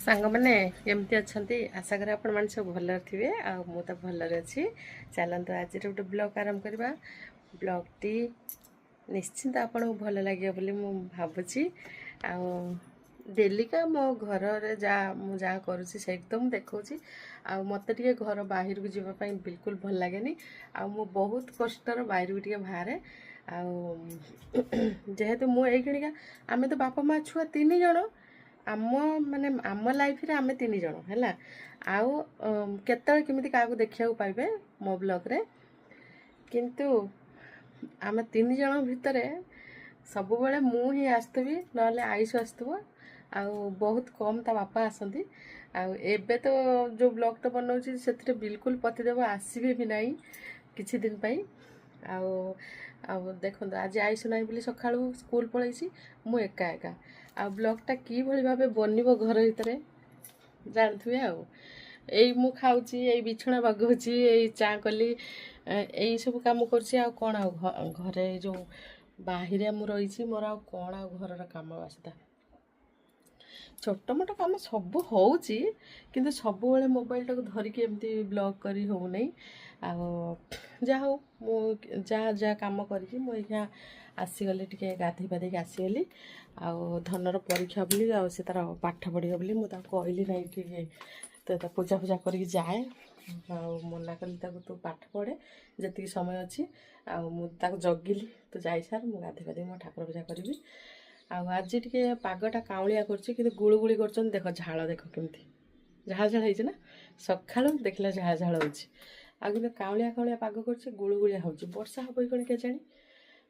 सांग मैंने केमती अच्छा आशा करें आपण मैंने सब भल थे मु तो भलरे अच्छी चलते आज गोटे ब्लॉग आरंभ करवा ब्लॉग टी निश्चिंत आपन को भल लगे बोली मु भावुची आ डेली का मो घर जहाँ करुँची से एकदम देखी आ मत टे घर बाहर को जावाई बिल्कुल भल लगे आ मु बहुत कष्टर बाहर को टे बाहर जेहेतु मुझे आम तो बापा माँ छुआ 3 जन आम माने आम लाइफ रे आमे 3 जन है आउ केतल केमिति काको देखिया पाइबे मो ब्लॉग रे किंतु आमे 3 जन भितरे सब बेले मु ही आस्तबी नले आइस आस्तबो आउ बहुत कम ता बापा आसंती आउ एबे तो जो ब्लॉग तो बनाउची सेथिरे बिल्कुल पतिदेव आसीबे भी नाही किछि दिन पई आउ आउ देखो आज आइस नाही बोली सखाळू स्कूल पळैसी मु एका एका आ ब्लॉगटा कि भली भाबे बनिबो घर भितरे जानथुए एई मु खाउची एई बिछणा बागौची एई चा कली एई सब काम करची आ कोन आ घरे जो बाहिरे मु रहिची मोर आ कोन आ घरर काम वास्ता छोट मोट काम सब होउची किंतु सब बेले मोबाइल टाको धरिके एमती ब्लॉग करी हो नै आ जा हो मु जा काम करी मु एखा आसीगली टिके गाधी पाधी आसीगली आ धनर परीक्षा बोली आ से तार पाठ पढ़ियो बोली मु कहली नहीं कि तो पूजा पूजा करके जाए आ मना कली तू पाठ पढ़े जी समय अच्छी आ जगिली तू जाई सार मु गाधी पाधी मो ठाकुर पूजा करी आज टे पागटा काउलिया कर गुड़गुड़ी कर देख झाड़ देख केमती झाड़ झाड़ होती ना सका देखला झाड़ झाड़ हो काउलिया काउलिया पाग कर गुड़गुड़िया हो वर्षा हम कौन के जानी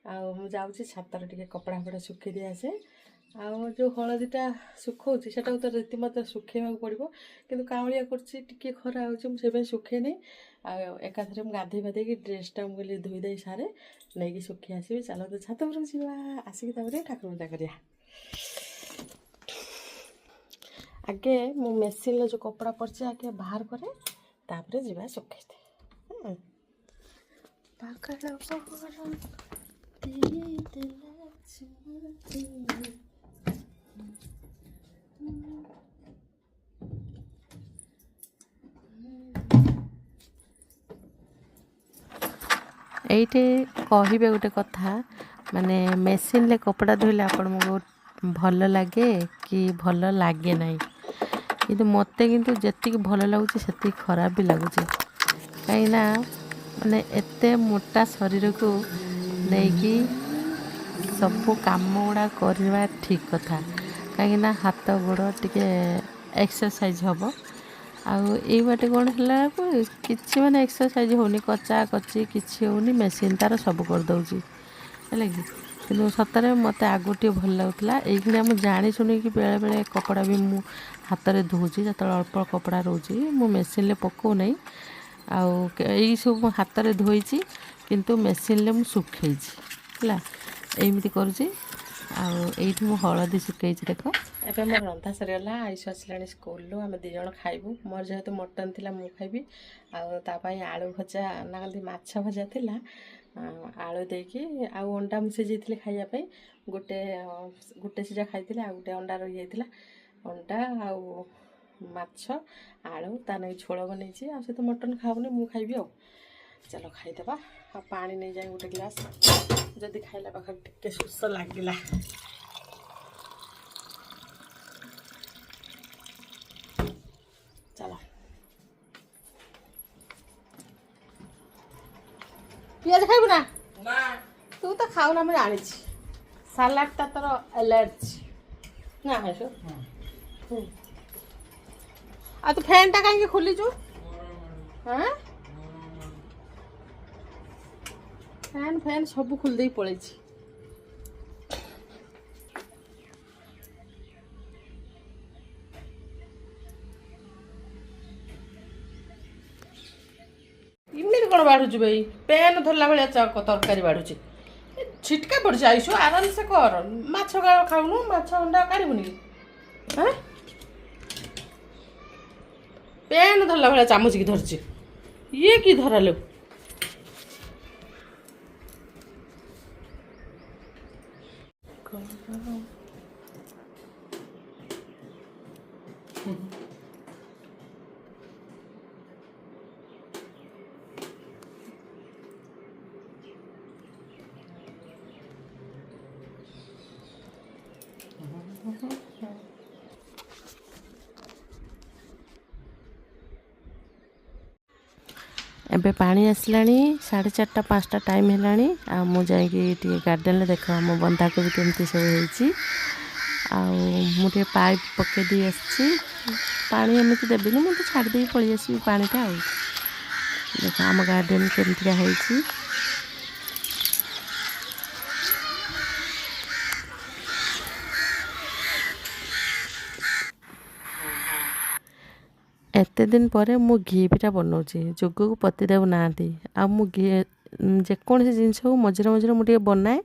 आउे छातर टे कपड़ा फपड़ा सुखे दी आसे आउ जो हलदीटा सुखाऊँगी से तो रीतिमत सुखेवा पड़ो कि काउलिया कर खरा हो सुखे नहीं एकाथरे गाधे बाधे ड्रेसटा मुझे धोईदे सारे नहीं सुखी आसबि चलो तो छात पर जा आसिक ठाकुर पूजा करिया आगे मो मेसीन जो कपड़ा पड़े आगे बाहर करे तापर जीवा सुखे এইটে কহিবে গোটে কথা মানে মেସିନରେ କପଡ଼ା ଧୋଇଲେ ଆପଣଙ୍କୁ ଭଲ ଲାଗେ କି ଭଲ ଲାଗେ ନାହିଁ କିନ୍ତୁ ମୋତେ କିନ୍ତୁ ଯେତିକି ଭଲ ଲାଗୁଛି ସେତିକି ଖରାପ ବି ଲାଗୁଛି କାହିଁକିନା ମାନେ ଏତେ ମୋଟା ଶରୀରକୁ ନେଇକି ସବୁ କାମ ଗୁଡ଼ା କରିବା ଠିକ୍ କଥା କାହିଁକିନା ହାତ ଗୋଡ଼ ଟିକେ ଏକ୍ସରସାଇଜ୍ ହେବ ଆଉ ଏଇ ବାଟେ କ'ଣ ହେଲା କିଛି ମାନେ ଏକ୍ସରସାଇଜ୍ ହେଉନି କଚା କଚି କିଛି ହେଉନି ମେସିନ୍ ତାର ସବୁ କରିଦେଉଛି ହେଲା କି କିନ୍ତୁ ସତରେ ମୋତେ ଆଗରୁ ଟିକେ ଭଲ ଲାଗୁଥିଲା ଏଇଖିଣା ମୁଁ ଜାଣି ଶୁଣିକି ବେଳେବେଳେ କପଡ଼ା ବି ମୁଁ ହାତରେ ଧୋଉଛି ଯେତେବେଳେ ଅଳ୍ପ କପଡ଼ା ରହୁଛି ମୁଁ ମେସିନ୍ରେ ପକାଉ ନାହିଁ ଆଉ ଏଇସବୁ ହାତରେ ଧୋଇଛି କିନ୍ତୁ ମେସିନ୍ରେ ମୁଁ ଶୁଖେଇଛି ହେଲା ଏମିତି କରୁଛି ଆଉ ଏଇଠି ମୁଁ ହଳଦୀ ଶୁଖେଇଛି ଦେଖ ଏବେ ମୋର ରନ୍ଧା ସରିଗଲା ଆଇସ ଆସିଲାଣି ସ୍କୁଲରୁ ଆମେ 2 ଜଣ ଖାଇବୁ ମୋର ଯେହେତୁ ମଟନ୍ ଥିଲା ମୁଁ ଖାଇବି ଆଉ ତା ପାଇଁ ଆଳୁ ଭଜା ନା କନ୍ତି ମାଛ ଭଜା ଥିଲା ଆଳୁ ଦେଇକି ଆଉ ଅଣ୍ଡା ମୁଁ ସିଝେଇଥିଲି ଖାଇବା ପାଇଁ ଗୋଟେ ସିଝା ଖାଇଥିଲି ଆଉ ଗୋଟେ ଅଣ୍ଡା ରହିଯାଇଥିଲା ଅଣ୍ଡା ଆଉ ମାଛ ଆଳୁ ତା ନାଗି ଝୋଳ ବନେଇଛି ଆଉ ସେ ତ ମଟନ୍ ଖାଉନି ମୁଁ ଖାଇବି ଆଉ चलो खाईदेवा आ पानी नहीं जाए गोटे ग्लास जदि खाइला पाखे टिके सुस लगिला चलो पियाज खाइबु ना तू तो खाऊ ना मैं जानी सालाड ता तोर एलर्जी ना है सो आ तू फैन टा कहीं खोली छु हां फैन फैन सब खोल दे पड़े इमित कौन बाढ़ुच भाई पेन धरला भाया तरकारी बाढ़ुची छिटका पड़ जाइस आराम से कर माछ गाड़ खाऊनु माछ अंडा काढ़बुनि पेन धरला भाया चामच की धरची ये की धरालो ଏବେ ପାଣି ଆସିଲାଣି 4:30 5ଟା ଟାଇମ୍ ହେଲାଣି ଆଉ ମୁଁ ଯାଇକି ଟିକେ ଗାର୍ଡ଼େନରେ ଦେଖ ଆମ ବନ୍ଧାକୋବି କେମିତି ସବୁ ହେଇଛି ଆଉ ମୁଁ ଟିକେ ପାଇପ୍ ପକେଇ ଦେଇ ଆସିଛି ପାଣି ଏମିତି ଦେବିନି ମୁଁ ତ ଛାଡ଼ି ଦେଇକି ପଳେଇ ଆସିବି ପାଣିଟା ଆଉ ଦେଖ ଆମ ଗାର୍ଡ଼େନ କେମିତିକା ହେଇଛି ଏତେ ଦିନ ପରେ ମୁଁ ଘି ପିଠା ବନାଉଛି ଯୋଗକୁ ପତି ଦେଉନାହାନ୍ତି ଆଉ ମୁଁ ଯେକୌଣସି ଜିନିଷ ହଉ ମଝିରେ ମଝିରେ ମୁଁ ଟିକେ ବନାଏ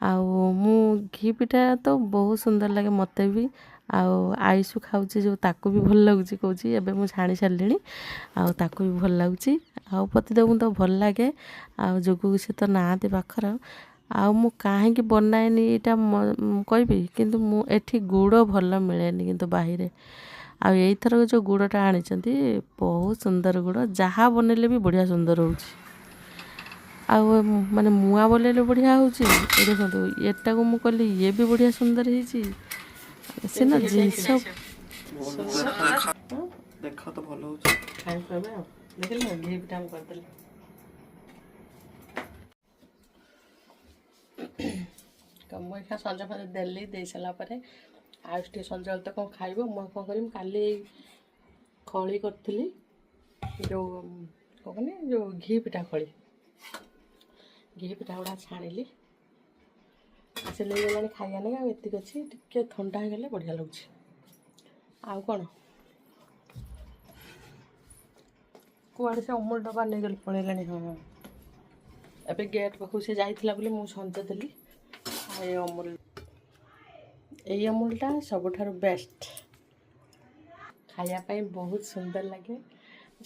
ଆଉ ମୁଁ ଘି ପିଠା ତ ବହୁତ ସୁନ୍ଦର ଲାଗେ ମୋତେ ବି ଆଉ ଆଇସୁ ଖାଉଛି ଯେଉଁ ତାକୁ ବି ଭଲ ଲାଗୁଛି କହୁଛି ଏବେ ମୁଁ ଛାଣି ସାରିଲିଣି ଆଉ ତାକୁ ବି ଭଲ ଲାଗୁଛି ଆଉ ପତି ଦେବୁ ତ ଭଲ ଲାଗେ ଆଉ ଯୋଗକୁ ସେ ତ ନାହାନ୍ତି ପାଖର ଆଉ ମୁଁ କାହିଁକି ବନାଏନି ଏଇଟା କହିବି କିନ୍ତୁ ମୁଁ ଏଠି ଗୁଡ଼ ଭଲ ମିଳେନି କିନ୍ତୁ ବାହିରେ ଆଉ ଏଇଥର ଯେଉଁ ଗୁଡ଼ଟା ଆଣିଛନ୍ତି ବହୁତ ସୁନ୍ଦର ଗୁଡ଼ ଯାହା ବନେଇଲେ ବି ବଢ଼ିଆ ସୁନ୍ଦର ହେଉଛି ଆଉ ମାନେ ମୁଆଁ ବନେଇଲେ ବଢ଼ିଆ ହେଉଛି ଏ ଦେଖନ୍ତୁ ଏଟାକୁ ମୁଁ କହିଲି ଇଏ ବି ବଢ଼ିଆ ସୁନ୍ଦର ହେଇଛି ସିନା ଜିନିଷ ଦେଖ ତ ଭଲ ହେଉଛି ଖାଇପାରିବେ ଆଉ ଦେଖିଲେ ଘି ପିଠା ମୁଁ କରିଦେଲି ମୁଁ ଏକା ସଞ୍ଜ ଫଞ୍ଜ ଦେଲି ଦେଇ ସାରିଲା ପରେ ଆଉ ଟିକେ ସଞ୍ଜବେଳେ ତ କ'ଣ ଖାଇବ ମୁଁ କ'ଣ କରିବି କାଲି ଖଳି କରିଥିଲି ଯେଉଁ କ'ଣ କହନି ଯେଉଁ ଘି ପିଠା ଖଳି ଘି ପିଠା ଗୁଡ଼ା ଛାଣିଲି ସେ ନେଇଗଲାଣି ଖାଇବା ନେଇ ଆଉ ଏତିକି ଅଛି ଟିକେ ଥଣ୍ଡା ହେଇଗଲେ ବଢ଼ିଆ ଲାଗୁଛି ଆଉ କ'ଣ କୁଆଡ଼େ ସେ ଅମୁଲ ଡବା ନେଇଗଲି ପଳେଇଲାଣି ହଁ ଏବେ ଗେଟ୍ ପାଖକୁ ସେ ଯାଇଥିଲା ବୋଲି ମୁଁ ସଞ୍ଜ ଦେଲି ଆଉ ଏଇ ଅମୁଲଟା ସବୁଠାରୁ ବେଷ୍ଟ ଖାଇବା ପାଇଁ ବହୁତ ସୁନ୍ଦର ଲାଗେ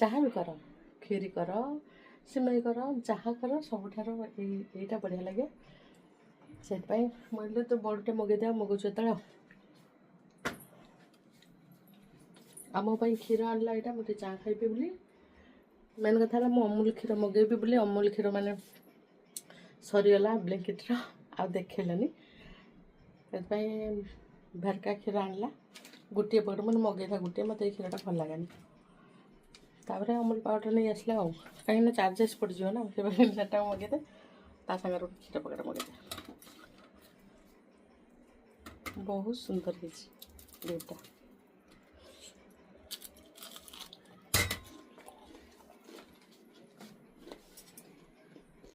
ଯାହା ବି କର କ୍ଷୀରି କର ସିମେଇ କର ଯାହା କର ସବୁଠାରୁ ଏଇଟା ବଢ଼ିଆ ଲାଗେ ସେଥିପାଇଁ ମୁଁ କହିଲି ତୁ ବଡ଼ଟେ ମଗେଇଦେବା ମଗାଉଛୁ ଯେତେବେଳେ ଆଉ ମୋ ପାଇଁ କ୍ଷୀର ଆଣିଲା ଏଇଟା ମୁଁ ଟିକେ ଚା ଖାଇବି ବୋଲି ମେନ୍ କଥା ହେଲା ମୁଁ ଅମୁଲ କ୍ଷୀର ମଗେଇବି ବୋଲି ଅମୁଲ କ୍ଷୀର ମାନେ ସରିଗଲା ବ୍ଲିଙ୍କିଟ୍ର ଆଉ ଦେଖେଇଲାନି ସେଥିପାଇଁ ଭେରକା କ୍ଷୀର ଆଣିଲା ଗୋଟିଏ ପଟ ମାନେ ମଗେଇଥା ଗୋଟିଏ ମୋତେ ଏଇ କ୍ଷୀରଟା ଭଲ ଲାଗେନି ତାପରେ ଅମୁଲ ପାଉଡ଼ର ନେଇ ଆସିଲା ଆଉ କାହିଁକିନା ଚାର୍ଜେସ୍ ପଡ଼ିଯିବ ନା ସେଟା ମଗେଇଦେ ତା ସାଙ୍ଗରେ ଗୋଟେ କ୍ଷୀର ପକେଟ ମଗେଇଦେ ବହୁତ ସୁନ୍ଦର ହେଇଛି ଦୁଇଟା